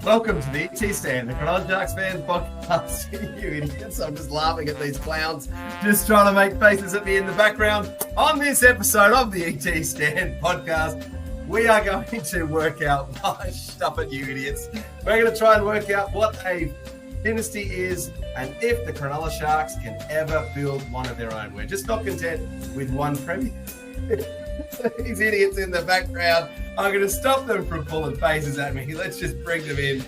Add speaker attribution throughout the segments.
Speaker 1: Welcome to the ET Stand, the Cronulla Sharks fans podcast. You idiots, I'm just laughing at these clowns just trying to make faces at me in the background. On this episode of the ET Stand podcast, we are going to work out why, stop it, you idiots. We're going to try and work out what a dynasty is and if the Cronulla Sharks can ever build one of their own. We're just not content with one premier. These idiots in the background, I'm going to stop them from pulling faces at me. Let's just bring them in.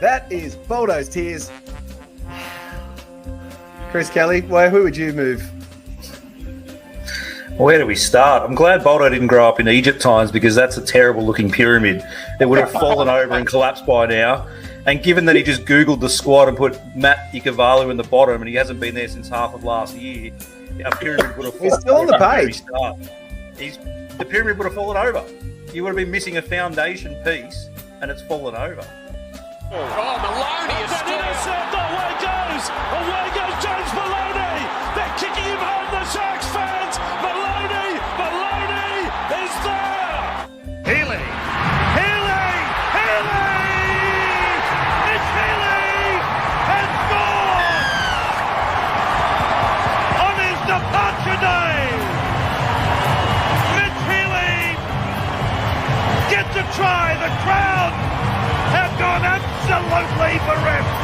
Speaker 1: That is Boldo's Tears. Chris Kelly, who would you move?
Speaker 2: Where do we start? I'm glad Boldo didn't grow up in Egypt times because that's a terrible looking pyramid. It would have fallen over and collapsed by now. And given that he just Googled the squad and put Matt Ikavalu in the bottom and he hasn't been there since half of last year, our pyramid would have fallen over.
Speaker 1: He's still on the page.
Speaker 2: The pyramid would have fallen over. You would have been missing a foundation piece and it's fallen over.
Speaker 3: Maloney is still intercept. Away goes James Maloney. They're kicking him home, the Sharks fans. Maloney is there. Healy. It's Healy has scored on his departure day. Mitch Healy gets a try. The crowd have gone absolutely bereft.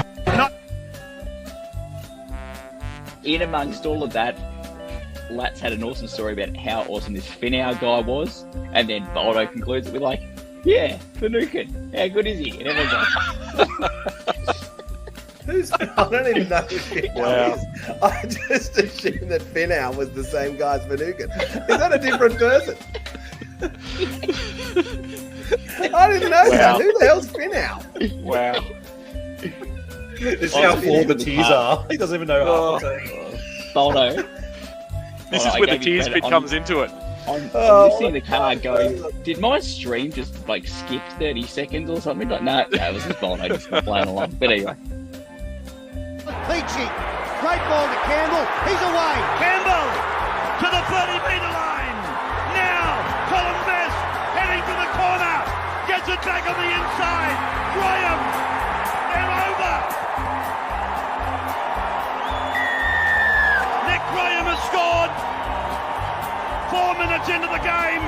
Speaker 4: In amongst all of that, Lats had an awesome story about how awesome this Finau guy was, and then Boldo concludes it with like, yeah, Finucane, how good is he? And everyone's like,
Speaker 1: I don't even know who Finau is. I just assumed that Finau was the same guy as Finucane. Is that a different person? I didn't know that. Who the hell's Finau?
Speaker 4: wow.
Speaker 2: This is how flawed the tears are. He doesn't even know half.
Speaker 4: Boldo.
Speaker 5: This is where the tears bit comes into it.
Speaker 4: I'm listening to the car going, did my stream just like skip 30 seconds or something? Like, no, it was just Boldo just playing along. But anyway.
Speaker 3: Peachy, great ball to Campbell. He's away. Campbell to the 30-metre line. Now, Colin Best heading to the corner. Gets it back on the inside. Graham, they're over. Nick Graham has scored. 4 minutes into the game.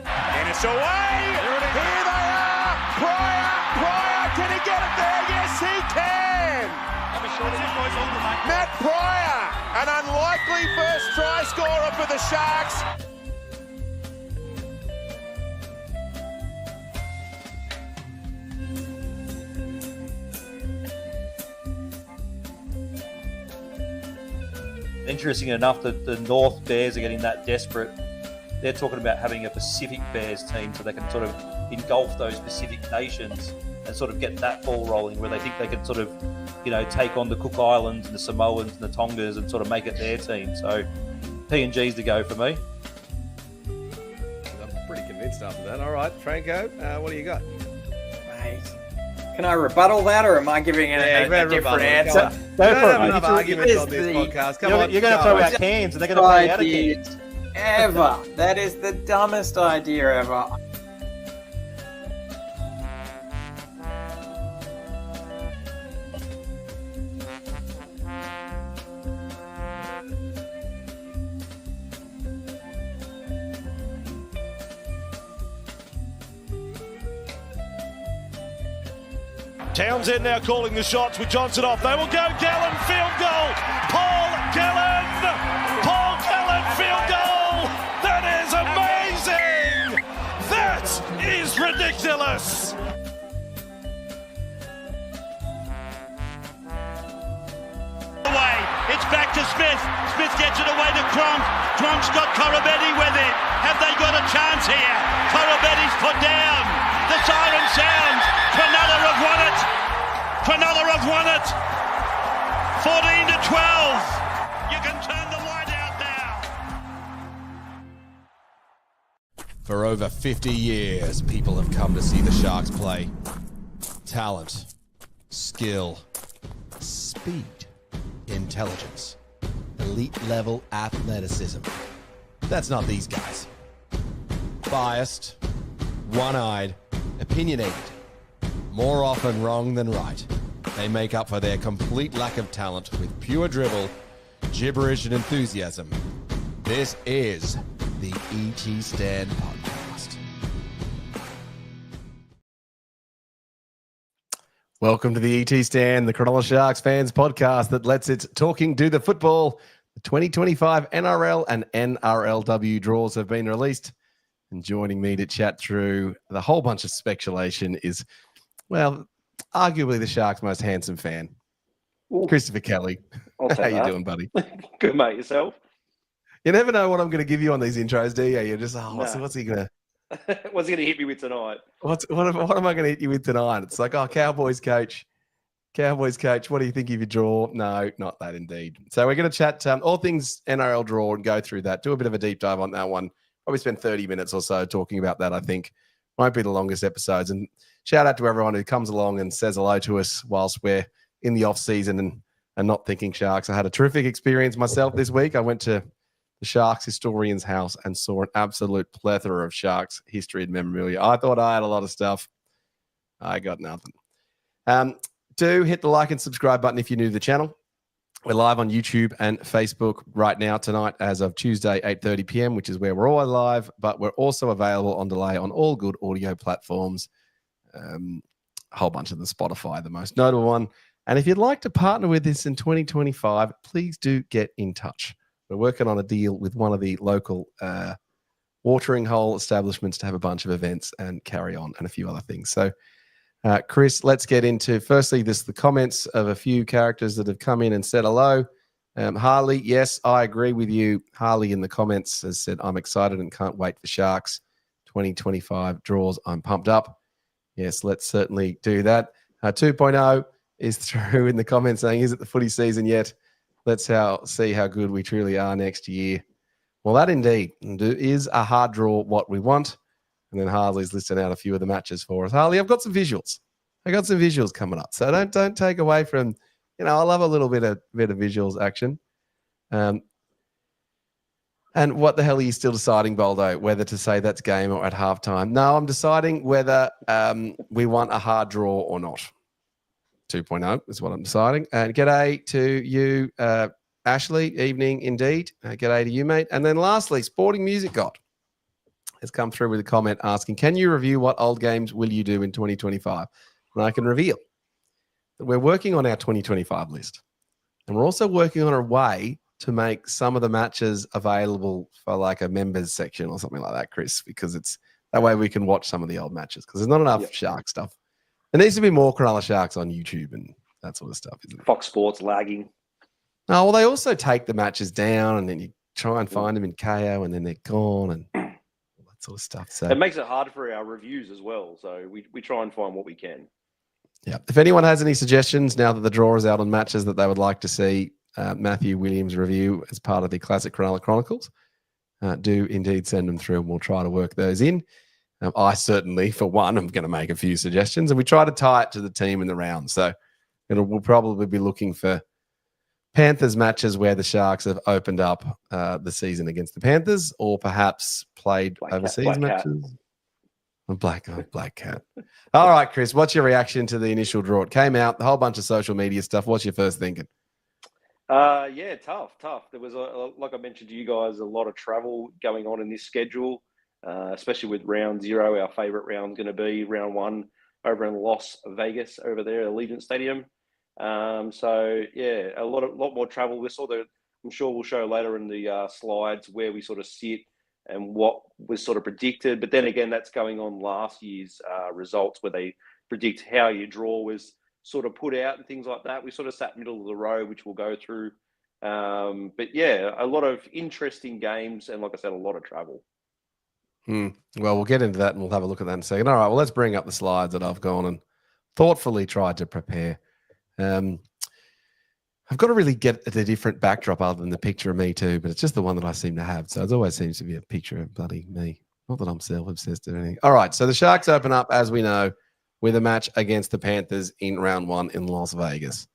Speaker 3: And it's away. Here they are. Pryor. Can he get it there? Yes, he can. Matt Pryor, an unlikely first try scorer for the Sharks.
Speaker 2: Interesting enough that the North Bears are getting that desperate. They're talking about having a Pacific Bears team so they can sort of engulf those Pacific nations and sort of get that ball rolling where they think they can sort of, take on the Cook Islands and the Samoans and the Tongas and sort of make it their team. So PNG's the go for me.
Speaker 1: I'm pretty convinced after that. All right, Franco, what do you got?
Speaker 6: Mate, can I rebuttal that, or am I giving a different answer?
Speaker 1: Go for it. Enough arguments on this podcast. Come on,
Speaker 2: you're going to throw out cans and they're going to play out of cans.
Speaker 6: Ever. That is the dumbest idea ever.
Speaker 3: Townsend now calling the shots with Johnson off. They will go. Gallen, field goal. Paul Gallen, field goal. That is amazing. That is ridiculous. Away. It's back to Smith. Smith gets it away to Cronk. Cronk's got Korobetti with it. Have they got a chance here? Korobetti's put down. The siren sounds. Cronulla have won it. 14-12. You can turn the light out now.
Speaker 7: For over 50 years, people have come to see the Sharks play. Talent, skill, speed, intelligence. elite level athleticism. That's not these guys. Biased, one-eyed, opinionated, more often wrong than right. They make up for their complete lack of talent with pure dribble, gibberish, and enthusiasm. This is the ET Stand Podcast.
Speaker 1: Welcome to the ET Stand, the Cronulla Sharks fans podcast that lets its talking do the football. The 2025 NRL and NRLW draws have been released. And joining me to chat through the whole bunch of speculation is, well, arguably the Sharks' most handsome fan, Christopher Kelly. How you doing, buddy?
Speaker 8: Good, mate. Yourself?
Speaker 1: You never know what I'm going to give you on these intros, do you? You're just, what's he going to...
Speaker 8: What's he going to hit me with tonight?
Speaker 1: What am I going to hit you with tonight? It's like, Cowboys coach, what do you think of your draw? No, not that indeed. So we're going to chat all things NRL draw and go through that, do a bit of a deep dive on that one. Probably spend 30 minutes or so talking about that, I think. Won't be the longest episodes. And shout out to everyone who comes along and says hello to us whilst we're in the off season and not thinking Sharks. I had a terrific experience myself this week. I went to the Sharks historian's house and saw an absolute plethora of Sharks history and memorabilia. I thought I had a lot of stuff. I got nothing. Do hit the like and subscribe button if you're new to the channel. We're live on YouTube and Facebook right now tonight as of Tuesday, 8:30 p.m., which is where we're all live, but we're also available on delay on all good audio platforms. A whole bunch of the Spotify, the most notable one. And if you'd like to partner with us in 2025, please do get in touch. We're working on a deal with one of the local watering hole establishments to have a bunch of events and carry on and a few other things. So, Chris, let's get into, firstly, the comments of a few characters that have come in and said hello. Harley, yes, I agree with you. Harley in the comments has said, I'm excited and can't wait for Sharks 2025 draws. I'm pumped up. Yes, let's certainly do that. 2.0 is through in the comments saying, is it the footy season yet? Let's see how good we truly are next year. Well, that indeed is a hard draw what we want. And then Harley's listing out a few of the matches for us. Harley, I've got some visuals. Coming up. So don't take away from, I love a little bit of visuals action. And what the hell are you still deciding, Boldo, whether to say that's game or at halftime? No, I'm deciding whether we want a hard draw or not. 2.0 is what I'm deciding. And g'day to you, Ashley. Evening indeed. G'day to you, mate. And then lastly, Sporting Music God has come through with a comment asking, can you review what old games will you do in 2025? And I can reveal that we're working on our 2025 list. And we're also working on a way to make some of the matches available for like a members section or something like that, Chris, because it's that way we can watch some of the old matches because there's not enough Shark stuff. There needs to be more Cronulla Sharks on YouTube and that sort of stuff, isn't it?
Speaker 8: Fox Sports lagging.
Speaker 1: No, well, they also take the matches down and then you try and find them in KO and then they're gone and all that sort of stuff. So
Speaker 8: it makes it hard for our reviews as well. So we try and find what we can.
Speaker 1: Yeah. If anyone has any suggestions now that the draw is out on matches that they would like to see Matthew Williams review as part of the Classic Cronulla Chronicles, do indeed send them through and we'll try to work those in. I certainly, for one, am going to make a few suggestions and we try to tie it to the team in the round. So we'll probably be looking for Panthers matches where the Sharks have opened up the season against the Panthers or perhaps played overseas matches. Black Cat. All right, Chris, what's your reaction to the initial draw? It came out, the whole bunch of social media stuff. What's your first thinking?
Speaker 8: Yeah, tough. There was, like I mentioned to you guys, a lot of travel going on in this schedule. Especially with round 0, our favourite round going to be round 1 over in Las Vegas over there at Allegiant Stadium. So yeah, a lot more travel. I'm sure we'll show later in the slides where we sort of sit and what was sort of predicted. But then again, that's going on last year's results where they predict how your draw was sort of put out and things like that. We sort of sat middle of the road, which we'll go through. But yeah, a lot of interesting games and like I said, a lot of travel.
Speaker 1: Well, we'll get into that and we'll have a look at that in a second. All right, well, let's bring up the slides that I've gone and thoughtfully tried to prepare. I've got to really get a different backdrop other than the picture of me too, but it's just the one that I seem to have. So it always seems to be a picture of bloody me. Not that I'm self-obsessed or anything. All right, so the Sharks open up, as we know, with a match against the Panthers in round 1 in Las Vegas.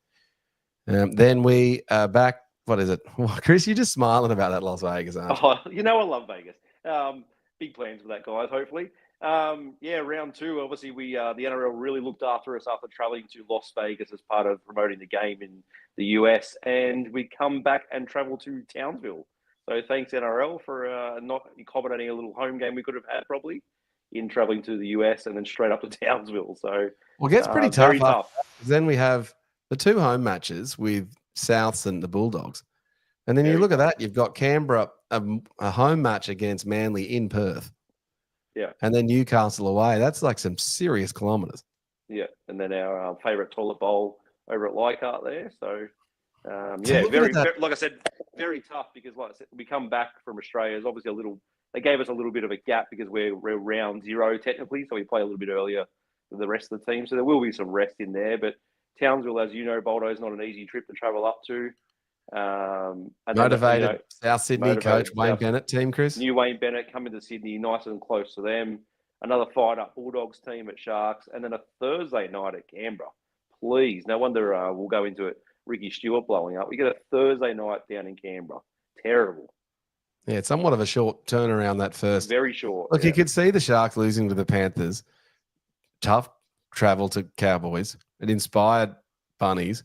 Speaker 1: Then we are back
Speaker 7: what is it? Well, Chris, you're just smiling about that Las Vegas, aren't you?
Speaker 8: Oh, I love Vegas. Big plans for that, guys, hopefully. Round 2, obviously, the NRL really looked after us after travelling to Las Vegas as part of promoting the game in the US, and we come back and travel to Townsville. So thanks, NRL, for not accommodating a little home game we could have had probably in travelling to the US and then straight up to Townsville. So,
Speaker 7: well, it gets pretty
Speaker 8: very
Speaker 7: tough. Then we have the 2 home matches with Souths and the Bulldogs. And then you look at that, you've got Canberra, a home match against Manly in Perth.
Speaker 8: Yeah.
Speaker 7: And then Newcastle away. That's like some serious kilometres.
Speaker 8: Yeah. And then our favourite toilet bowl over at Leichhardt there. So, very, like I said, very tough because, like I said, we come back from Australia. There's obviously they gave us a little bit of a gap because we're round 0 technically. So we play a little bit earlier than the rest of the team. So there will be some rest in there. But Townsville, as you know, Boldo, is not an easy trip to travel up to.
Speaker 7: Motivated South Sydney coach Wayne Bennett team, Chris.
Speaker 8: New Wayne Bennett coming to Sydney, nice and close to them. Another fired-up Bulldogs team at Sharks, and then a Thursday night at Canberra. Please, no wonder we'll go into it. Ricky Stewart blowing up. We get a Thursday night down in Canberra. Terrible.
Speaker 7: Yeah, it's somewhat of a short turnaround that first.
Speaker 8: Very short.
Speaker 7: Look, you could see the Sharks losing to the Panthers. Tough travel to Cowboys. It inspired Bunnies.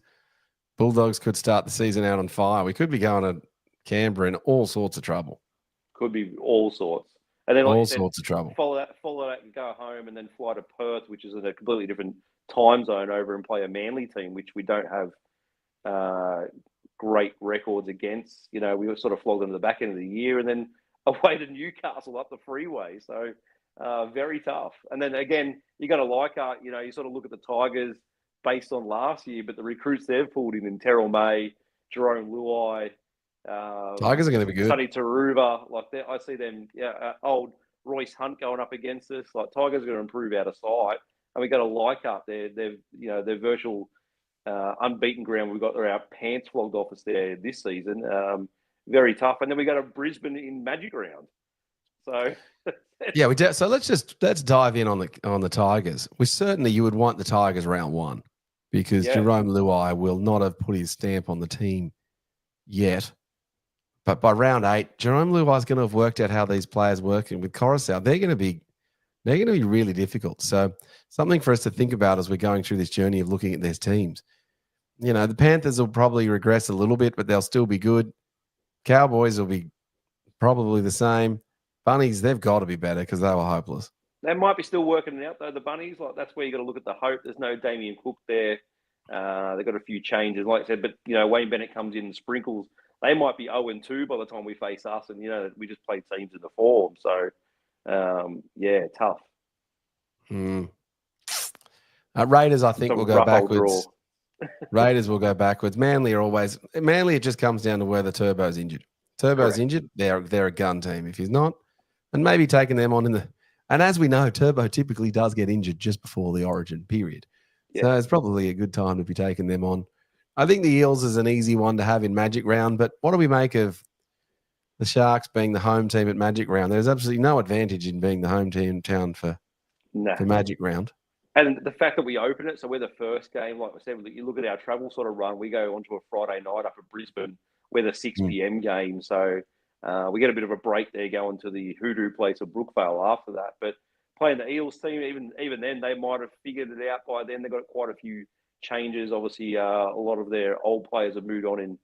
Speaker 7: Bulldogs could start the season out on fire. We could be going to Canberra in all sorts of trouble.
Speaker 8: Could be all sorts. And then
Speaker 7: all sorts of trouble.
Speaker 8: Follow that and go home and then fly to Perth, which is in a completely different time zone over and play a Manly team, which we don't have great records against. We were sort of flogged into the back end of the year and then away to Newcastle up the freeway. So very tough. And then again, you got to Leichhardt, you sort of look at the Tigers based on last year, but the recruits they've pulled in Terrell May, Jerome Luai,
Speaker 7: Tigers are going to be good.
Speaker 8: Sonny Taruva, I see them. Old Royce Hunt going up against us. Like Tigers are going to improve out of sight, and we got to Leichhardt there. Their virtual unbeaten ground. We've got our pants flogged off us there this season. Very tough, and then we go to Brisbane in Magic Round. So.
Speaker 7: Yeah, so let's dive in on the Tigers. You would want the Tigers round 1 because Jerome Luai will not have put his stamp on the team yet. But by round 8, Jerome Luai is going to have worked out how these players work, and with Coruscant, they're going to be really difficult. So something for us to think about as we're going through this journey of looking at these teams. The Panthers will probably regress a little bit, but they'll still be good. Cowboys will be probably the same. Bunnies, they've got to be better because they were hopeless.
Speaker 8: They might be still working it out, though, the Bunnies. That's where you got to look at the hope. There's no Damien Cook there. They've got a few changes, like I said. But, Wayne Bennett comes in and sprinkles. They might be 0-2 by the time we face us. And, we just played teams in the form. So, tough.
Speaker 7: Raiders, I think, will go backwards. Raiders will go backwards. Manly, it just comes down to whether Turbo's injured. Turbo's injured, they're a gun team. If he's not, and maybe taking them on and as we know, Turbo typically does get injured just before the origin period. Yeah. So it's probably a good time to be taking them on. I think the Eels is an easy one to have in Magic Round, but what do we make of the Sharks being the home team at Magic Round? There's absolutely no advantage in being the home team in town for Magic Round.
Speaker 8: And the fact that we open it, so we're the first game, like I said, you look at our travel sort of run, we go onto a Friday night up at Brisbane. We're the 6 p.m. game, so we get a bit of a break there going to the Hoodoo place of Brookvale after that. But playing the Eels team, even then, they might have figured it out by then. They've got quite a few changes. Obviously, a lot of their old players have moved on in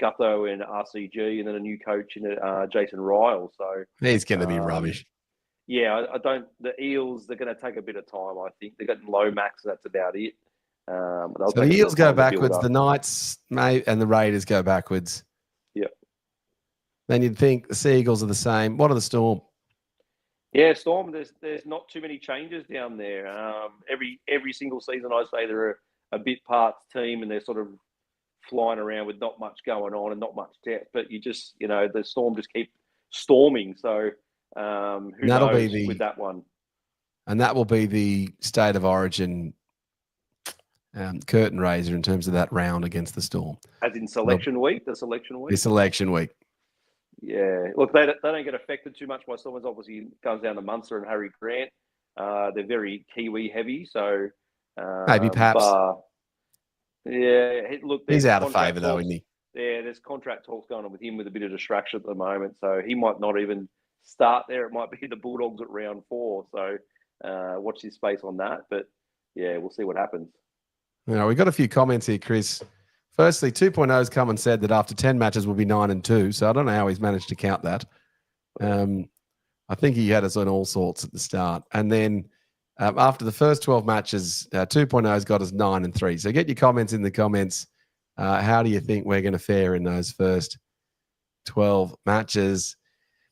Speaker 8: Gutho and RCG, and then a new coach in Jason Ryle. So
Speaker 7: he's going to be rubbish.
Speaker 8: Yeah, the Eels, they're going to take a bit of time, I think. They've got Lomax, that's about it.
Speaker 7: So the Eels go backwards, the Knights and the Raiders go backwards.
Speaker 8: Yep.
Speaker 7: Then you'd think the Seagulls are the same. What are the Storm?
Speaker 8: Yeah, Storm, there's not too many changes down there. Every single season, I say they're a bit parts team and they're sort of flying around with not much going on and not much depth. But you just, the Storm just keep storming. So who knows with that one?
Speaker 7: And that will be the state of origin curtain raiser in terms of that round against the Storm.
Speaker 8: As in selection week?
Speaker 7: The selection week.
Speaker 8: Yeah. Look, they don't get affected too much by Stormers. Obviously, it comes down to Munster and Harry Grant. They're very Kiwi heavy, so...
Speaker 7: maybe Paps.
Speaker 8: Look...
Speaker 7: He's out of favour, though, isn't he?
Speaker 8: Yeah, there's contract talks going on with him with a bit of distraction at the moment, so he might not even start there. It might be the Bulldogs at round 4. So watch this space on that. But yeah, we'll see what happens.
Speaker 7: We've got a few comments here, Chris. Firstly, 2.0's come and said that after 10 matches we'll be 9-2. So I don't know how he's managed to count that. I think he had us on all sorts at the start. And then after the first 12 matches, 2.0's got us 9-3. So get your comments in the comments. How do you think we're going to fare in those first 12 matches?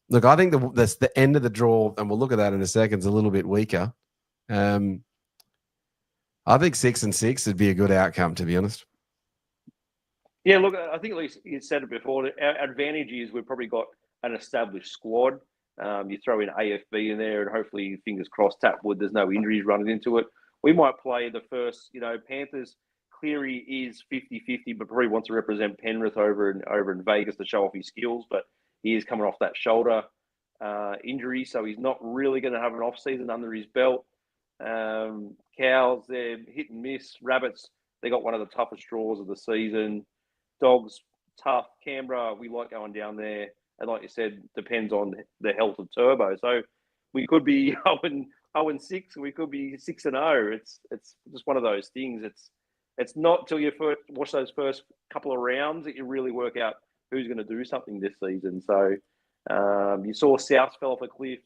Speaker 7: Look, I think that's the end of the draw, and we'll look at that in a second, is a little bit weaker. I think 6-6 would be a good outcome, to be honest.
Speaker 8: Yeah, look, I think at least you said it before. Our advantage is we've probably got an established squad. You throw in AFB in there, and hopefully, fingers crossed, tap wood, there's no injuries running into it. We might play the first, Panthers. Cleary is 50-50, but probably wants to represent Penrith over in Vegas to show off his skills. But he is coming off that shoulder injury, so he's not really going to have an off season under his belt. Cows, they're hit and miss. Rabbits, they got one of the toughest draws of the season. Dogs, tough. Canberra, we like going down there. And like you said, depends on the health of Turbo. So we could be 0-6, we could be 6-0. It's just one of those things. It's not till you first watch those first couple of rounds that you really work out who's going to do something this season. So you saw South fell off a cliff.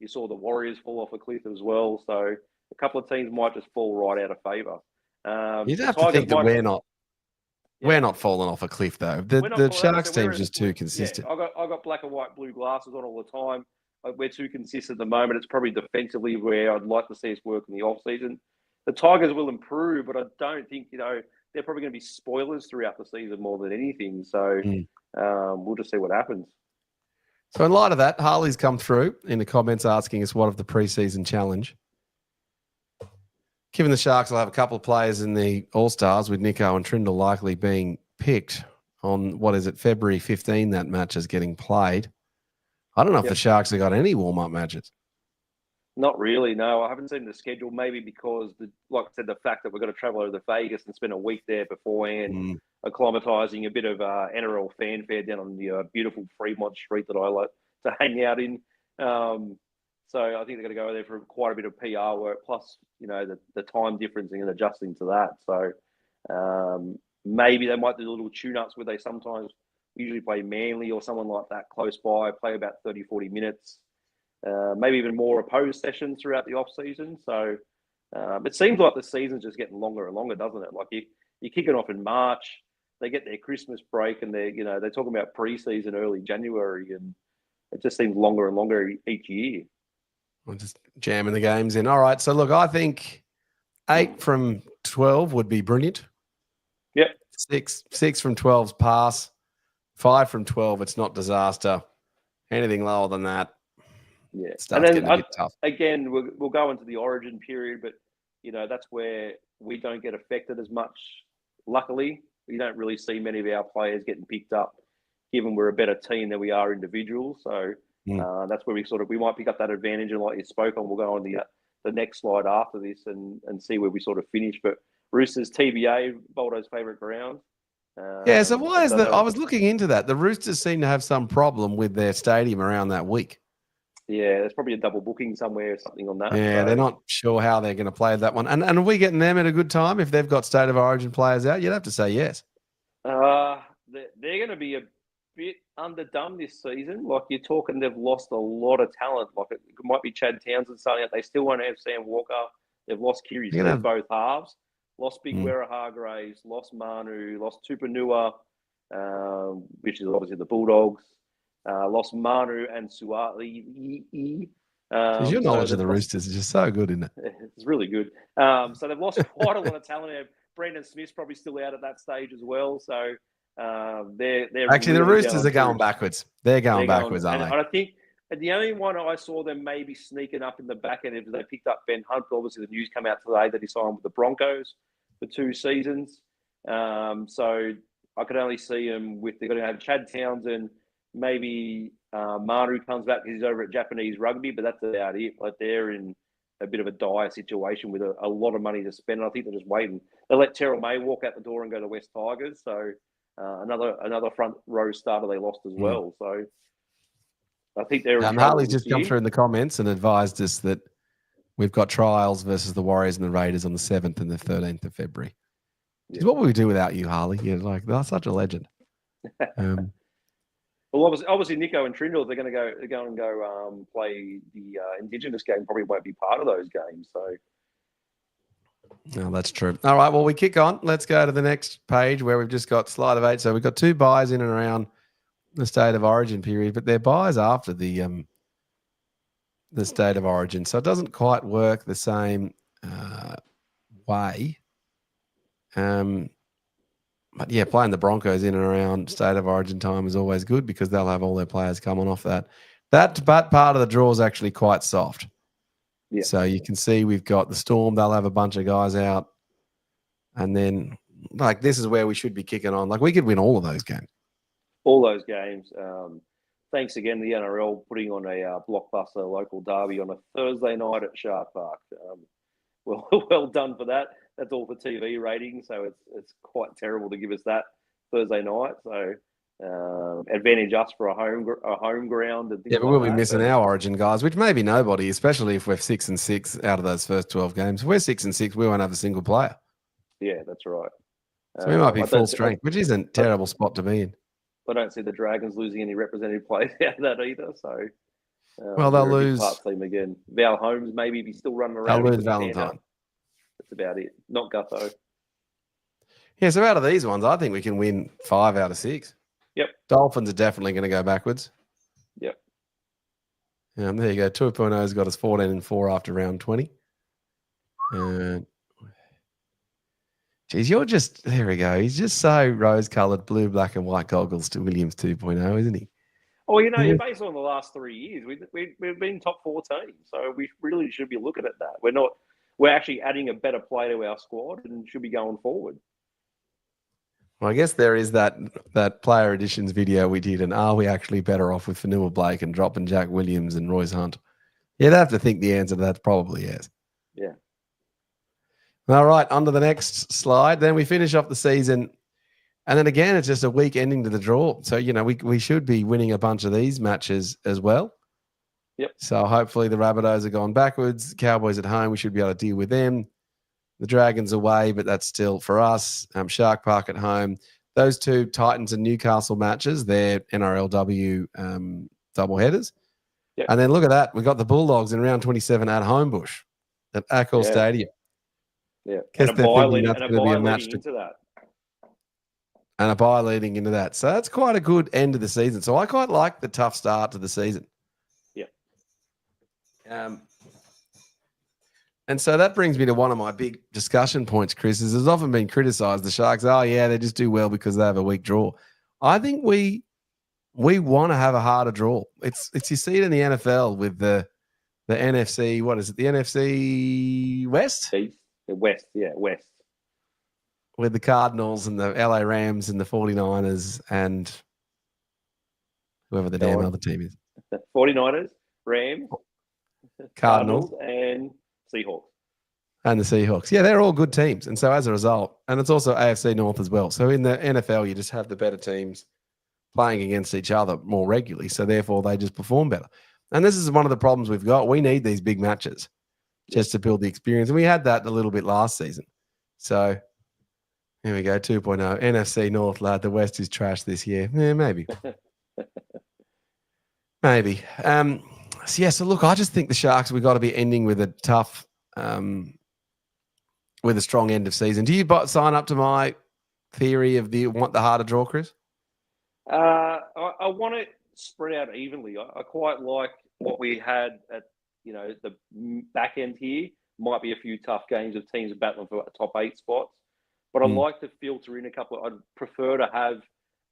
Speaker 8: You saw the Warriors fall off a cliff as well. So a couple of teams might just fall right out of favour.
Speaker 7: You'd have to think that we're not falling off a cliff, though. The Sharks team's just too consistent.
Speaker 8: Yeah, I got black and white blue glasses on all the time. We're too consistent at the moment. It's probably defensively where I'd like to see us work in the off season. The Tigers will improve, but I don't think they're probably going to be spoilers throughout the season more than anything. So we'll just see what happens.
Speaker 7: So in light of that, Harley's come through in the comments asking us what of the preseason challenge. Given the Sharks will have a couple of players in the All-Stars with Nico and Trindle likely being picked on, February 15, that match is getting played. I don't know if the Sharks have got any warm-up matches.
Speaker 8: Not really, no. I haven't seen the schedule, maybe because, like I said, the fact that we're going to travel over to Vegas and spend a week there beforehand, acclimatising a bit of NRL fanfare down on the beautiful Fremont Street that I like to hang out in. So I think they're going to go there for quite a bit of PR work, plus, the time difference and adjusting to that. So maybe they might do little tune-ups where they sometimes usually play Manly or someone like that close by, play about 30, 40 minutes. Maybe even more opposed sessions throughout the off season. So it seems like the season's just getting longer and longer, doesn't it? Like you're kicking off in March, they get their Christmas break, and they're talking about pre-season early January, and it just seems longer and longer each year.
Speaker 7: We're just jamming the games in. All right. So look, I think 8 from 12 would be brilliant.
Speaker 8: Yep.
Speaker 7: 6 from 12's pass. 5 from 12, it's not disaster. Anything lower than that,
Speaker 8: and then
Speaker 7: getting a bit tough.
Speaker 8: Again, we'll go into the origin period, but that's where we don't get affected as much. Luckily, we don't really see many of our players getting picked up, given we're a better team than we are individuals. So that's where we might pick up that advantage. And like you spoke on, we'll go on the next slide after this and see where we sort of finish. But Roosters TBA, Boldo's favourite ground.
Speaker 7: So why is that? I was looking into that. The Roosters seem to have some problem with their stadium around that week.
Speaker 8: Yeah, there's probably a double booking somewhere or something on that.
Speaker 7: Yeah, they're not sure how they're going to play that one. And are we getting them at a good time if they've got State of Origin players out? You'd have to say yes.
Speaker 8: They're going to be a bit underdone this season. Like you're talking, they've lost a lot of talent. Like it might be Chad Townsend starting out. They still won't have Sam Walker. They've lost Kiri Smith both halves. Lost Big Wera Hargraves. Lost Manu. Lost Tupanua, which is obviously the Bulldogs. Lost Manu and Suali.
Speaker 7: Your knowledge of the Roosters is just so good, isn't it?
Speaker 8: It's really good. So they've lost quite a lot of talent. Brandon Smith's probably still out at that stage as well. So they're
Speaker 7: actually
Speaker 8: really
Speaker 7: the Roosters are going backwards. They're going backwards, aren't they?
Speaker 8: And I think the only one I saw them maybe sneaking up in the back end is they picked up Ben Hunt. Obviously, the news came out today that he signed with the Broncos for 2 seasons. So I could only see him they're going to have Chad Townsend. Maybe Manu comes back because he's over at Japanese rugby, but that's about it. Like they're in a bit of a dire situation with a lot of money to spend. And I think they're just waiting. They let Terrell May walk out the door and go to West Tigers. So another front row starter they lost as well. So I think they're in trouble
Speaker 7: Harley's
Speaker 8: this
Speaker 7: just come
Speaker 8: year.
Speaker 7: through in the comments and advised us that we've got trials versus the Warriors and the Raiders on the 7th and the 13th of February.
Speaker 8: Yeah.
Speaker 7: Jeez, what would we do without you, Harley? You're like, that's such a legend.
Speaker 8: Well, obviously, Nico and Trindle, they're going to go play the Indigenous game. Probably won't be part of those games. So,
Speaker 7: no, that's true. All right, well, we kick on. Let's go to the next page where we've just got slide of 8. So we've got 2 buys in and around the State of Origin period, but they're buys after the State of Origin, so it doesn't quite work the same way. But yeah, playing the Broncos in and around State of Origin time is always good because they'll have all their players coming off that. That part of the draw is actually quite soft.
Speaker 8: yeah.
Speaker 7: So you can see we've got the Storm. They'll have a bunch of guys out. And then, like, this is where we should be kicking on. Like, we could win all of those games.
Speaker 8: All those games. Thanks again, the NRL, putting on a blockbuster local derby on a Thursday night at Shark Park. Well done for that. That's all for TV ratings, so it's quite terrible to give us that Thursday night. So advantage us for a home ground and things
Speaker 7: Yeah, but
Speaker 8: like
Speaker 7: we'll be
Speaker 8: that.
Speaker 7: missing our Origin guys, which may be nobody, especially if we're 6-6 out of those first 12 games. If we're 6-6, we won't have a single player.
Speaker 8: Yeah, that's right.
Speaker 7: So we might be full strength, which isn't a terrible spot to be in.
Speaker 8: I don't see the Dragons losing any representative players out of that either. So,
Speaker 7: well, they'll lose.
Speaker 8: Part team again. Val Holmes maybe be still running around.
Speaker 7: They'll lose Valentine.
Speaker 8: That's about it. Not Gutho.
Speaker 7: Yeah, so out of these ones, I think we can win 5 out of 6.
Speaker 8: Yep.
Speaker 7: Dolphins are definitely going to go backwards.
Speaker 8: Yep.
Speaker 7: There you go. 2.0's got us 14-4 after round 20. Geez, you're just, there we go. He's just so rose-coloured, blue, black and white goggles to Williams 2.0, isn't he?
Speaker 8: Oh, based on the last 3 years, we've been top 4 teams, so we really should be looking at that. We're actually adding a better player to our squad and should be going forward.
Speaker 7: Well, I guess there is that player additions video we did, and are we actually better off with Fanua Blake and dropping Jack Williams and Royce Hunt? You'd have to think the answer to that's probably yes.
Speaker 8: Yeah.
Speaker 7: All right, on to the next slide. Then we finish off the season. And then again, it's just a week ending to the draw. So, we should be winning a bunch of these matches as well.
Speaker 8: Yep.
Speaker 7: So hopefully the Rabbitohs are gone backwards. Cowboys at home, we should be able to deal with them. The Dragons away, but that's still for us. Shark Park at home. Those 2 Titans and Newcastle matches, they're NRLW doubleheaders.
Speaker 8: Yep.
Speaker 7: And then look at that. We got the Bulldogs in round 27 at Homebush at Accor Stadium.
Speaker 8: Yeah.
Speaker 7: And a bye leading into that. So that's quite a good end of the season. So I quite like the tough start to the season.
Speaker 8: Yeah.
Speaker 7: And so that brings me to one of my big discussion points, Chris, is there's often been criticised, the Sharks, they just do well because they have a weak draw. I think we want to have a harder draw. It's you see it in the NFL with the NFC, what is it, the NFC West?
Speaker 8: The West, yeah, West.
Speaker 7: With the Cardinals and the LA Rams and the 49ers and whoever the damn other team is.
Speaker 8: 49ers, Rams, Cardinals and Seahawks.
Speaker 7: And the Seahawks. Yeah, they're all good teams. And so as a result, and it's also AFC North as well. So in the NFL, you just have the better teams playing against each other more regularly. So therefore, they just perform better. And this is one of the problems we've got. We need these big matches just to build the experience. And we had that a little bit last season. So here we go, 2.0. NFC North, lad. The West is trash this year. Yeah, maybe. Maybe. So look, I just think the Sharks, we've got to be ending with a tough, with a strong end of season. Do you sign up to my theory of want the harder draw, Chris?
Speaker 8: I want it spread out evenly. I quite like what we had at, the back end here. Might be a few tough games of teams battling for top 8 spots. But I'd like to filter in a couple. I'd prefer to have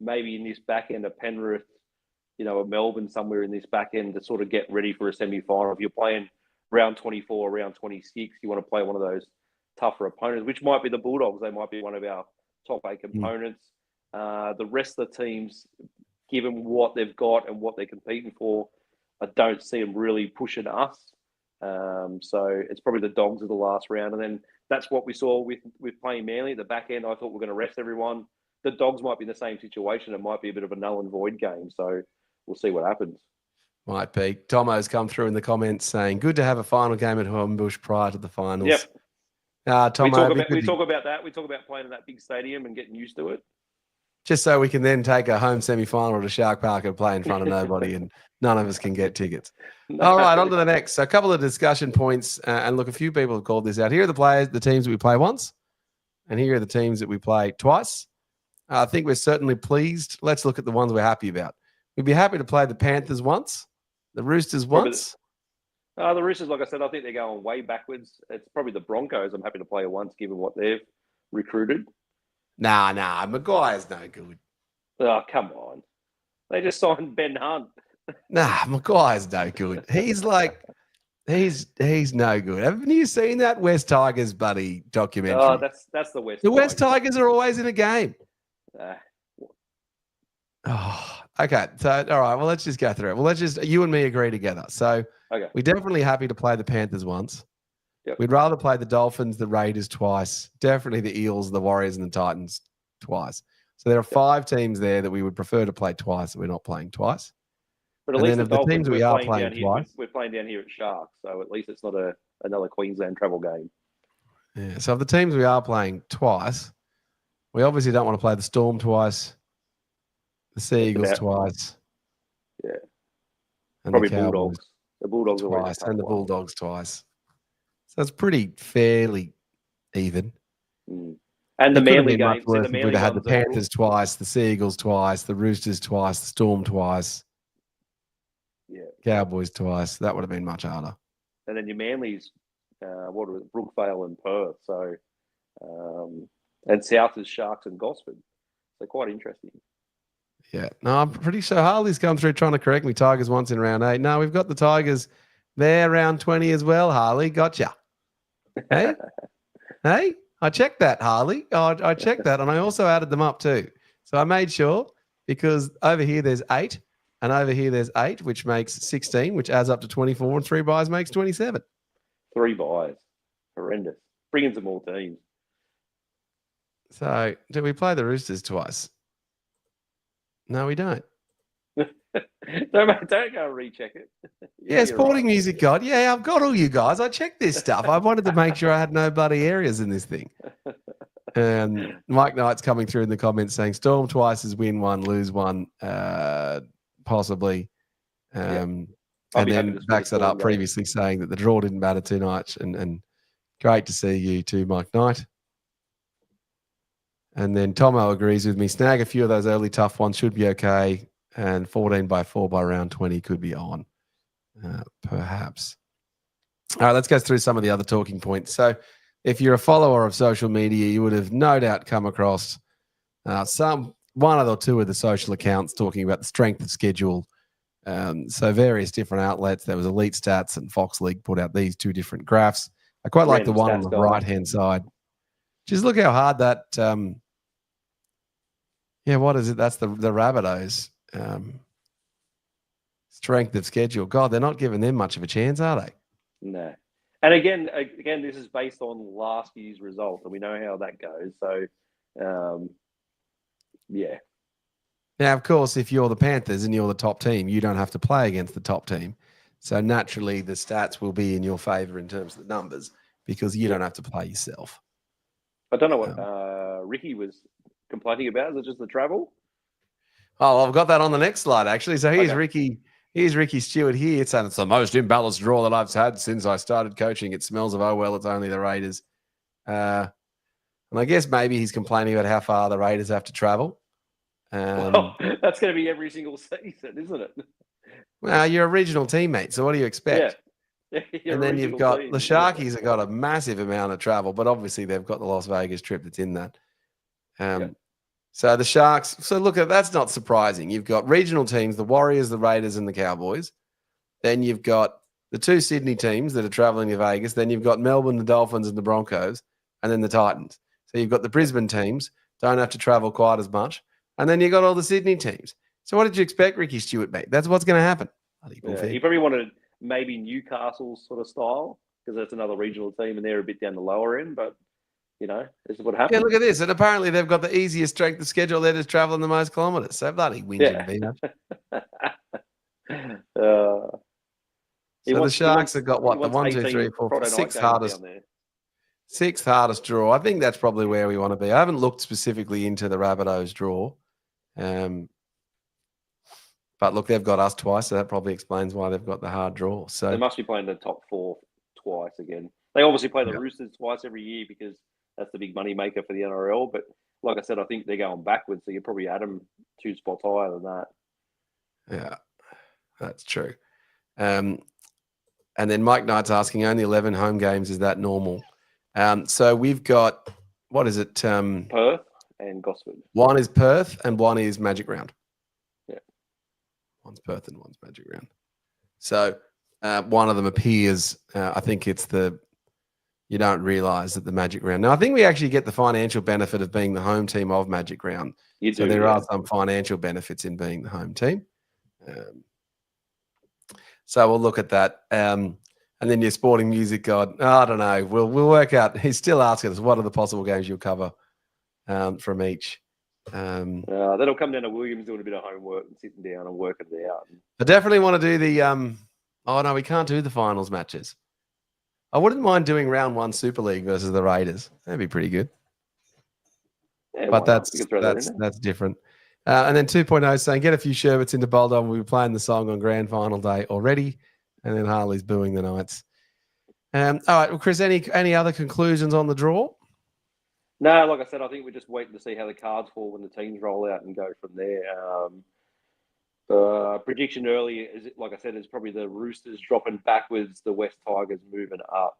Speaker 8: maybe in this back end a Penrith, a Melbourne somewhere in this back end to sort of get ready for a semi-final. If you're playing round 24, round 26, you want to play one of those tougher opponents, which might be the Bulldogs. They might be one of our top 8 components. The rest of the teams, given what they've got and what they're competing for, I don't see them really pushing us. So it's probably the Dogs of the last round. And then that's what we saw with playing Manly. At the back end, I thought we're going to rest everyone. the Dogs might be in the same situation. It might be a bit of a null and void game. So we'll see what happens.
Speaker 1: Might be. Tomo's come through in the comments saying, good to have a final game at Homebush prior to the finals.
Speaker 8: Yep.
Speaker 1: Tomo,
Speaker 8: we talk about that. We talk about playing in that big stadium and getting used to it.
Speaker 1: Just so we can then take a home semi-final to Shark Park and play in front of nobody and none of us can get tickets. No. All right, on to the next. So a couple of discussion points. And look, a few people have called this out. Here are the teams that we play once. And here are the teams that we play twice. I think we're certainly pleased. Let's look at the ones we're happy about. We'd be happy to play the Panthers once, the Roosters once.
Speaker 8: The Roosters, like I said, I think they're going way backwards. It's probably the Broncos I'm happy to play once, given what they've recruited.
Speaker 1: Nah. Maguire's no good.
Speaker 8: Oh, come on. They just signed Ben Hunt.
Speaker 1: Nah, Maguire's no good. He's no good. Haven't you seen that West Tigers buddy documentary?
Speaker 8: Oh, that's the West.
Speaker 1: The West Tigers are always in a game. Okay. So, all right. Well, let's just go through it. Well, you and me agree together. So, we're definitely happy to play the Panthers once.
Speaker 8: Yep.
Speaker 1: We'd rather play the Dolphins, the Raiders twice. Definitely the Eels, the Warriors, and the Titans twice. So there are 5 teams there that we would prefer to play twice that we're not playing twice.
Speaker 8: But at least
Speaker 1: the teams we are playing twice.
Speaker 8: We're playing down here at Sharks, so at least it's not another Queensland travel game.
Speaker 1: Yeah. So of the teams we are playing twice, we obviously don't want to play the Storm twice, the Sea Eagles twice.
Speaker 8: Yeah.
Speaker 1: And
Speaker 8: probably
Speaker 1: the Cowboys.
Speaker 8: The Bulldogs
Speaker 1: twice, and the Bulldogs twice. So it's pretty fairly even.
Speaker 8: Mm. And the Manly games.
Speaker 1: If we'd have had the Panthers twice, the Sea Eagles twice, the Roosters twice, the Storm twice.
Speaker 8: Yeah.
Speaker 1: Cowboys twice. That would have been much harder.
Speaker 8: And then your Manly's, Brookvale and Perth. So, and South is Sharks and Gosford. So quite interesting.
Speaker 1: Yeah. No, I'm pretty sure Harley's come through trying to correct me. Tigers once in round 8. No, we've got the Tigers there round 20 as well, Harley. Gotcha. Hey? Hey? I checked that, Harley. I checked that, and I also added them up too. So I made sure, because over here there's 8, and over here there's 8, which makes 16, which adds up to 24, and 3 buys makes 27.
Speaker 8: 3 buys. Horrendous. Bring in some more teams.
Speaker 1: So, do we play the Roosters twice? No, we don't.
Speaker 8: Don't go recheck it.
Speaker 1: Yeah, Sporting Music God. Yeah, I've got all you guys. I checked this stuff. I wanted to make sure I had no bloody areas in this thing. And Mike Knight's coming through in the comments saying Storm twice is win 1, lose 1, possibly. And then backs it up previously saying that the draw didn't matter too much. And great to see you too, Mike Knight. And then Tomo agrees with me. Snag a few of those early tough ones, should be okay. And 14x4 by round 20 could be on, perhaps. All right, let's go through some of the other talking points. So if you're a follower of social media, you would have no doubt come across one or two of the social accounts talking about the strength of schedule. So various different outlets. There was Elite Stats and Fox League put out these 2 different graphs. I quite like the one on the right-hand side. Just look how hard that... what is it? That's the Rabbitohs. Strength of schedule. God, they're not giving them much of a chance, are they?
Speaker 8: No. And again, this is based on last year's result, and we know how that goes. So, yeah.
Speaker 1: Now, of course, if you're the Panthers and you're the top team, you don't have to play against the top team. So naturally, the stats will be in your favour in terms of the numbers because you don't have to play yourself.
Speaker 8: I don't know what Ricky was complaining about. Is it just the travel?
Speaker 1: Oh, I've got that on the next slide, actually. So here's Ricky. Here's Ricky Stewart here. It's the most imbalanced draw that I've had since I started coaching. It smells of, oh, well, it's only the Raiders. And I guess maybe he's complaining about how far the Raiders have to travel.
Speaker 8: That's going to be every single season, isn't it?
Speaker 1: Well, you're a regional teammate, so what do you expect?
Speaker 8: Yeah.
Speaker 1: And then you've got the Sharkies have got a massive amount of travel, but obviously they've got the Las Vegas trip that's in that. So the Sharks, look, that's not surprising. You've got regional teams, the Warriors, the Raiders, and the Cowboys. Then you've got the 2 Sydney teams that are traveling to Vegas. Then you've got Melbourne, the Dolphins, and the Broncos, and then the Titans. So you've got the Brisbane teams, don't have to travel quite as much. And then you've got all the Sydney teams. So what did you expect, Ricky Stewart, mate? That's what's going to happen.
Speaker 8: You probably wanted maybe Newcastle sort of style because that's another regional team and they're a bit down the lower end. But This is what happens.
Speaker 1: Yeah, look at this. And apparently they've got the easiest strength of schedule. They're just traveling the most kilometres. So bloody whinging be much. So the Sharks have got what? The 1, 2, 3, 4, sixth hardest draw. I think that's probably where we want to be. I haven't looked specifically into the Rabbitohs draw. But look, they've got us twice, so that probably explains why they've got the hard draw. So
Speaker 8: they must be playing the top 4 twice again. They obviously play the Roosters twice every year because that's the big money maker for the NRL. But like I said, I think they're going backwards, so you probably add them 2 spots higher than that.
Speaker 1: Yeah, that's true. And then Mike Knight's asking, only 11 home games, is that normal? So we've got, what is it?
Speaker 8: Perth and Gosford.
Speaker 1: One is Perth and one is Magic Round.
Speaker 8: Yeah.
Speaker 1: One's Perth and one's Magic Round. So one of them appears, I think it's you don't realise that the Magic Round. Now, I think we actually get the financial benefit of being the home team of Magic Round. So there are some financial benefits in being the home team. So we'll look at that. And then your sporting music god, I don't know. We'll work out. He's still asking us, what are the possible games you'll cover from each?
Speaker 8: That'll come down to Williams doing a bit of homework and sitting down and working it out.
Speaker 1: I definitely want to do the oh no, we can't do the finals matches. I wouldn't mind doing round 1 Super League versus the Raiders. That'd be pretty good.
Speaker 8: Yeah,
Speaker 1: but that's different. And then 2.0 saying, get a few sherbets into Boldo. We'll be playing the song on grand final day already. And then Harley's booing the Knights. All right, well, Chris, any other conclusions on the draw?
Speaker 8: No, like I said, I think we're just waiting to see how the cards fall when the teams roll out and go from there. Prediction early, like I said, is probably the Roosters dropping backwards, the West Tigers moving up,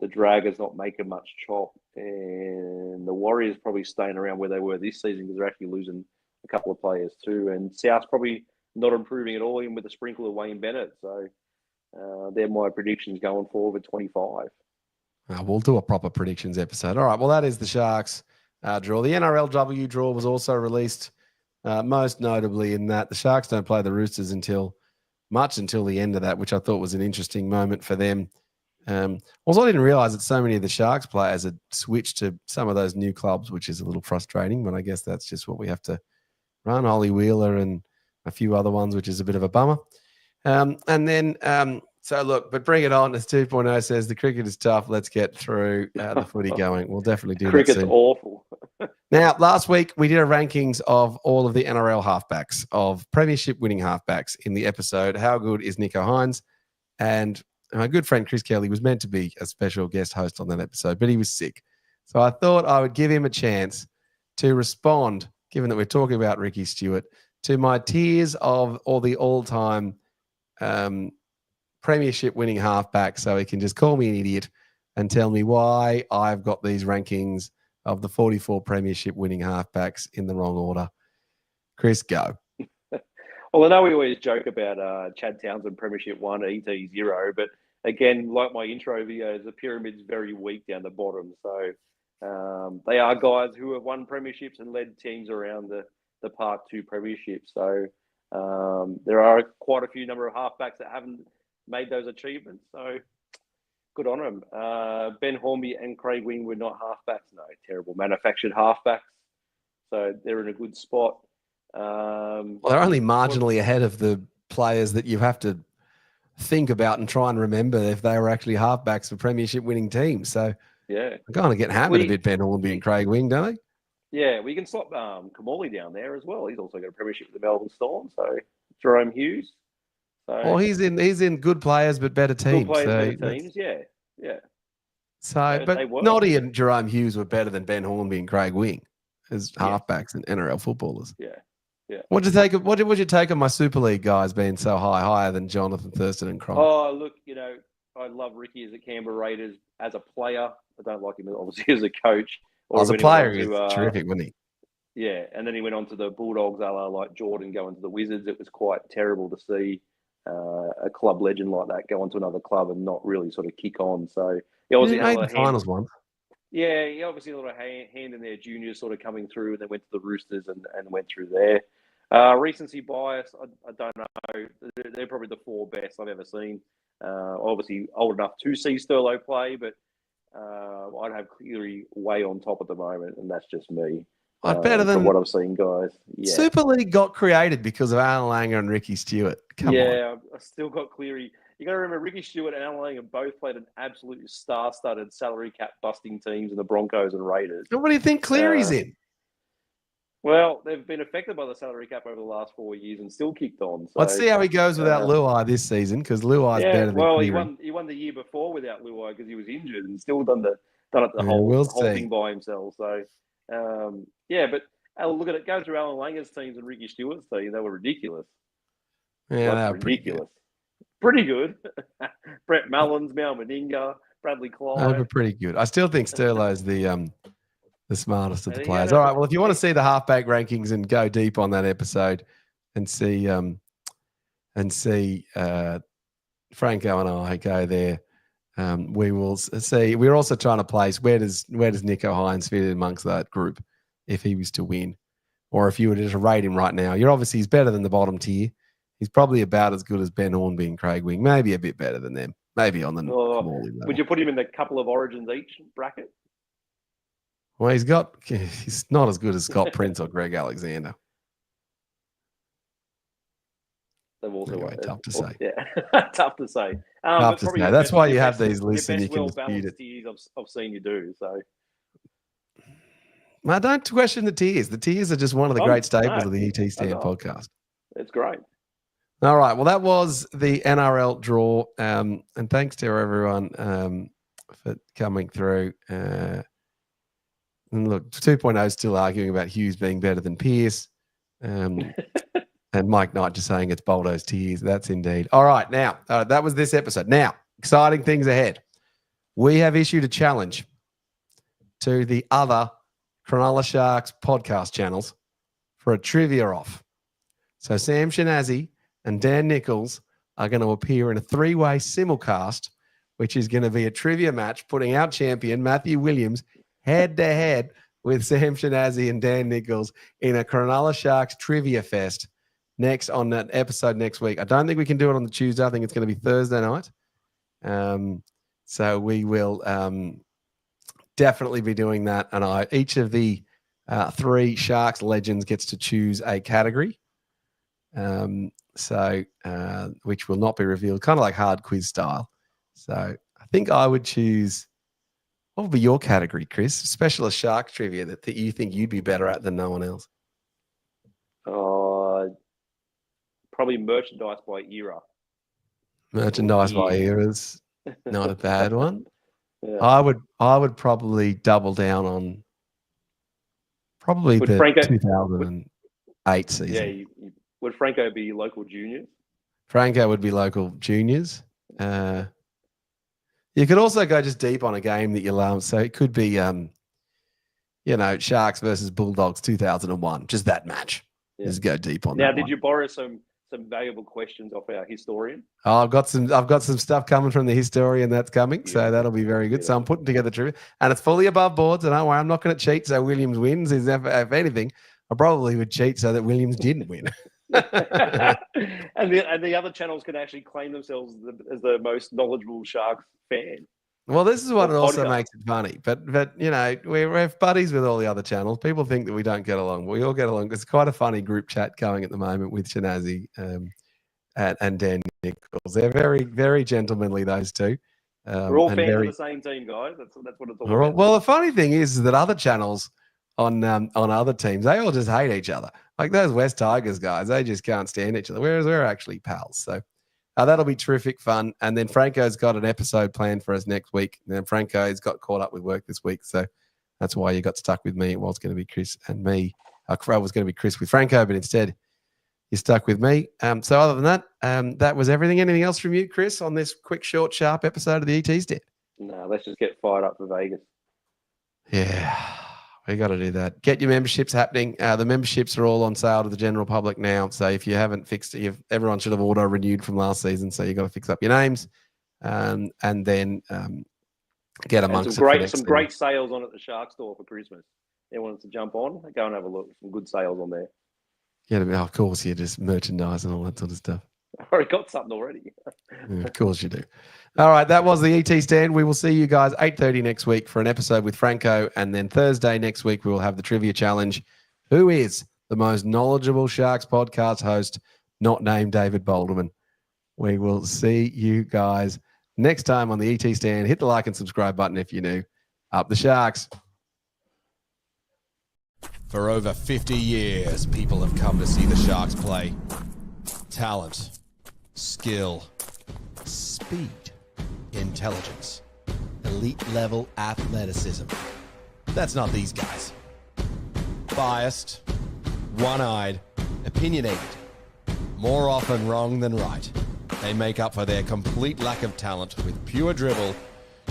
Speaker 8: the Dragons not making much chop, and the Warriors probably staying around where they were this season because they're actually losing a couple of players too. And South's probably not improving at all, even with a sprinkle of Wayne Bennett. So they're my predictions going forward with 25.
Speaker 1: We'll do a proper predictions episode. All right, well, that is the Sharks draw. The NRLW draw was also released, most notably in that the Sharks don't play the Roosters until the end of that, which I thought was an interesting moment for them. Also, I didn't realise that so many of the Sharks players had switched to some of those new clubs, which is a little frustrating, but I guess that's just what we have to run. Ollie Wheeler and a few other ones, which is a bit of a bummer. And then, so look, but bring it on. As 2.0 says, the cricket is tough. Let's get through the footy going. We'll definitely do
Speaker 8: Cricket's
Speaker 1: that soon.
Speaker 8: Awful.
Speaker 1: Now, last week, we did a rankings of all of the NRL halfbacks, of premiership winning halfbacks in the episode. How good is Nico Hines? And my good friend Chris Kelly was meant to be a special guest host on that episode, but he was sick. So I thought I would give him a chance to respond, given that we're talking about Ricky Stewart, to my tiers of all the all-time premiership winning halfback, so he can just call me an idiot and tell me why I've got these rankings of the 44 premiership winning halfbacks in the wrong order. Chris, go.
Speaker 8: Well, I know we always joke about Chad Townsend premiership 1, ET 0, but again, like my intro videos, the pyramid's very weak down the bottom. So they are guys who have won premierships and led teams around the Part 2 premiership. So there are quite a few number of halfbacks that haven't made those achievements. So good on them. Ben Hornby and Craig Wing were not halfbacks. No, terrible manufactured halfbacks. So they're in a good spot.
Speaker 1: Well, they're only marginally ahead of the players that you have to think about and try and remember if they were actually halfbacks for premiership winning teams. So
Speaker 8: yeah,
Speaker 1: they're going to get hammered a bit, Ben Hornby and Craig Wing, don't they?
Speaker 8: Yeah, we can slot Kamali down there as well. He's also got a premiership with the Melbourne Storm. So Jerome Hughes. So,
Speaker 1: well, he's in good players but better teams.
Speaker 8: Good players, better teams. Yeah.
Speaker 1: So, but Noddy and Jerome Hughes were better than Ben Hornby and Craig Wing as halfbacks and NRL footballers.
Speaker 8: Yeah.
Speaker 1: What would you take of my Super League guys being so higher than Jonathan Thurston and Cron?
Speaker 8: Oh, look, I love Ricky as a Canberra Raiders as a player. I don't like him obviously as a coach.
Speaker 1: As a player, he was terrific, wasn't he?
Speaker 8: Yeah, and then he went on to the Bulldogs, a la like Jordan going to the Wizards. It was quite terrible to see a club legend like that go on to another club and not really sort of kick on. So he obviously
Speaker 1: made the finals once.
Speaker 8: Yeah, he obviously had a lot of hand in their juniors sort of coming through, and then went to the Roosters and went through there. Recency bias, I don't know. They're probably the 4 best I've ever seen. Obviously old enough to see Sterlo play, but I'd have Cleary way on top at the moment, and that's just me.
Speaker 7: Better than
Speaker 8: from what I've seen, guys. Yeah.
Speaker 7: Super League got created because of Alan Langer and Ricky Stewart. Come on.
Speaker 8: I still got Cleary. You got to remember, Ricky Stewart and Alan Langer both played an absolute star-studded salary cap busting teams in the Broncos and Raiders.
Speaker 7: And what do you think Cleary's in?
Speaker 8: Well, they've been affected by the salary cap over the last 4 years and still kicked on. So,
Speaker 7: Let's see how he goes without Luai this season, because Luai's better than Cleary.
Speaker 8: He won the year before without Luai because he was injured and still done it the whole thing by himself. So, but look at it. Go through Alan Langer's teams and Ricky Stewart's team. They were ridiculous.
Speaker 7: Yeah, they were
Speaker 8: ridiculous. Pretty good. Brett Mullins, Mal Meninga, Bradley Clyde.
Speaker 7: They were pretty good. I still think Sterlo's the smartest of the players. All right. Well, if you want to see the halfback rankings and go deep on that episode and see Franco and I go there, we will see. We're also trying to place where does Nico Hines fit in amongst that group if he was to win, or if you were to just rate him right now. He's better than the bottom tier. He's probably about as good as Ben Hornby and Craig Wing, maybe a bit better than them, maybe on the level.
Speaker 8: Would you put him in the couple of origins each bracket?
Speaker 7: Well, he's not as good as Scott Prince or Greg Alexander.
Speaker 8: Anyway,
Speaker 7: tough to say.
Speaker 8: Yeah, tough to say.
Speaker 7: Tough to say. That's why you have these lists and you can dispute it.
Speaker 8: Tiers I've seen you do. So,
Speaker 7: I don't question the tiers. The tiers are just one of the great staples of the ET Stand podcast.
Speaker 8: It's great.
Speaker 7: All right. Well, that was the NRL draw. And thanks to everyone for coming through. And look, 2.0 is still arguing about Hughes being better than Pearce. And Mike Knight just saying it's Boldo's tiers. That's indeed. All right. Now, that was this episode. Now, exciting things ahead. We have issued a challenge to the other Cronulla Sharks podcast channels for a trivia off. So Sam Shanazi and Dan Nichols are going to appear in a 3-way simulcast, which is going to be a trivia match, putting our champion, Matthew Williams, head-to-head with Sam Shanazi and Dan Nichols in a Cronulla Sharks trivia fest on that episode next week. I don't think we can do it on the Tuesday. I think it's going to be Thursday night. So we will definitely be doing that. And each of the 3 Sharks legends gets to choose a category. Which will not be revealed, kind of like hard quiz style. So I think I would choose, what would be your category, Chris? Specialist Shark trivia that you think you'd be better at than no one else.
Speaker 8: Probably merchandise by era.
Speaker 7: Merchandise by eras, not a bad one.
Speaker 8: Yeah.
Speaker 7: I would probably double down on the 2008 season.
Speaker 8: Yeah, would Franco be local juniors?
Speaker 7: Franco would be local juniors. You could also go just deep on a game that you love. So it could be, Sharks versus Bulldogs 2001. Just that match. Yeah. Just go deep on that.
Speaker 8: Now, did you borrow some valuable questions off our historian?
Speaker 7: Oh, I've got some stuff coming from the historian that's coming, so that'll be very good. So I'm putting together trivia, and it's fully above board. So don't worry, I'm not going to cheat. So Williams wins. If anything, I probably would cheat so that Williams didn't win.
Speaker 8: and the other channels can actually claim themselves as the most knowledgeable Sharks fan.
Speaker 7: Well, this is what it also makes it funny. But we're buddies with all the other channels. People think that we don't get along. We all get along. It's quite a funny group chat going at the moment with Shanazi and Dan Nichols. They're very, very gentlemanly, those two.
Speaker 8: We're all fans of the same team, guys. That's what it's all about.
Speaker 7: Well, the funny thing is that other channels on other teams, they all just hate each other. Like those West Tigers guys, they just can't stand each other, whereas we're actually pals. So that'll be terrific fun. And then Franco's got an episode planned for us next week. And then Franco's got caught up with work this week. So that's why you got stuck with me. It was going to be Chris and me. I was going to be Chris with Franco, but instead you're stuck with me. So other than that, that was everything. Anything else from you, Chris, on this quick, short, sharp episode of the ET Stand?
Speaker 8: No, let's just get fired up for Vegas.
Speaker 7: Yeah. We got to do that. Get your memberships happening. The memberships are all on sale to the general public now. So if you haven't fixed it, everyone should have auto-renewed from last season. So you got to fix up your names and then get amongst
Speaker 8: some great sales on at the Shark store for Christmas. Anyone wants to jump on, go and have a look. Some good sales on there.
Speaker 7: Yeah, of course, you just merchandise and all that sort of stuff.
Speaker 8: I already got something already.
Speaker 7: Yeah, of course you do.
Speaker 1: All right, that was the ET Stand. We will see you guys 8:30 next week for an episode with Franco, and then Thursday next week we will have the Trivia Challenge. Who is the most knowledgeable Sharks podcast host not named David Bolderman? We will see you guys next time on the ET Stand. Hit the like and subscribe button if you're new. Up the Sharks.
Speaker 7: For over 50 years, people have come to see the Sharks play. Talent, skill, speed, intelligence, elite level athleticism. That's not these guys. Biased, one-eyed, opinionated, more often wrong than right. They make up for their complete lack of talent with pure dribble,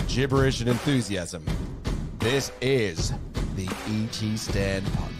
Speaker 7: gibberish, and enthusiasm. This is the ET Stand Podcast.